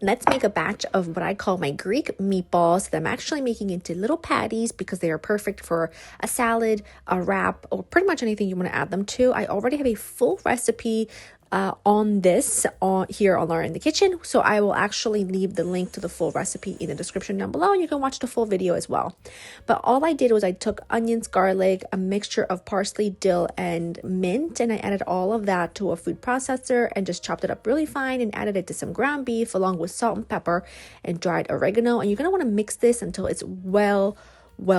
let's make a batch of what I call my Greek meatballs that I'm actually making into little patties because they are perfect for a salad, a wrap, or pretty much anything you want to add them to. I already have a full recipe on this here on Laura in the Kitchen, so I will actually leave the link to the full recipe in the description down below, and you can watch the full video as well. But all I did was I took onions, garlic, a mixture of parsley, dill, and mint, and I added all of that to a food processor and just chopped it up really fine and added it to some ground beef along with salt and pepper and dried oregano. And you're gonna want to mix this until it's well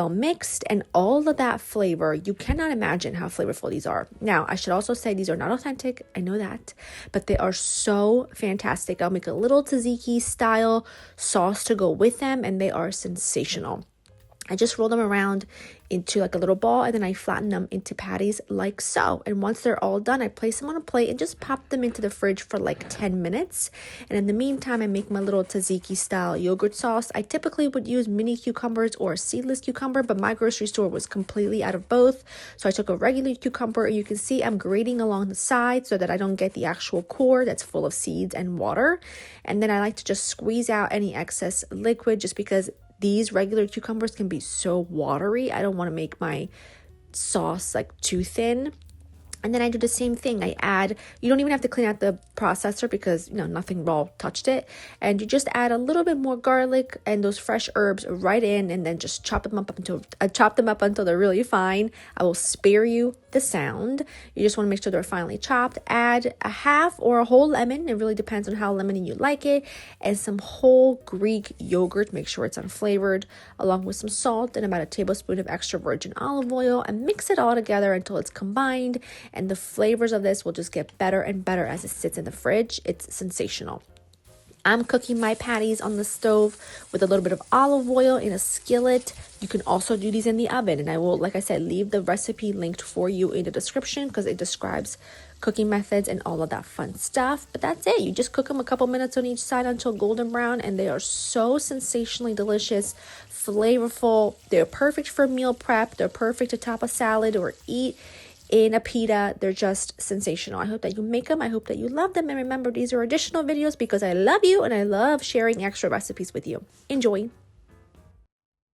mixed, and all of that flavor, you cannot imagine how flavorful these are. Now, I should also say these are not authentic, I know that, but they are so fantastic. I'll make a little tzatziki style sauce to go with them, and they are sensational. I just roll them around into like a little ball, and then I flatten them into patties like so. And once they're all done, I place them on a plate and just pop them into the fridge for like 10 minutes. And in the meantime, I make my little tzatziki style yogurt sauce. I typically would use mini cucumbers or a seedless cucumber, but my grocery store was completely out of both. So I took a regular cucumber, and you can see I'm grating along the side so that I don't get the actual core that's full of seeds and water. And then I like to just squeeze out any excess liquid, just because these regular cucumbers can be so watery. I don't want to make my sauce like too thin. And then I do the same thing. I add, you don't even have to clean out the processor because, nothing raw touched it. And you just add a little bit more garlic and those fresh herbs right in, and then just chop them up until they're really fine. I will spare you the sound. You just want to make sure they're finely chopped. Add a half or a whole lemon. It really depends on how lemony you like it. And some whole Greek yogurt. Make sure it's unflavored, along with some salt and about a tablespoon of extra virgin olive oil, and mix it all together until it's combined. And the flavors of this will just get better and better as it sits in the fridge. It's sensational. I'm cooking my patties on the stove with a little bit of olive oil in a skillet. You can also do these in the oven, and I will, like I said, leave the recipe linked for you in the description because it describes cooking methods and all of that fun stuff. But that's it. You just cook them a couple minutes on each side until golden brown, and they are so sensationally delicious, flavorful. They're perfect for meal prep. They're perfect to top a salad or eat in a pita. They're just sensational. I hope that you make them. I hope that you love them. And remember, these are additional videos because I love you and I love sharing extra recipes with you. Enjoy.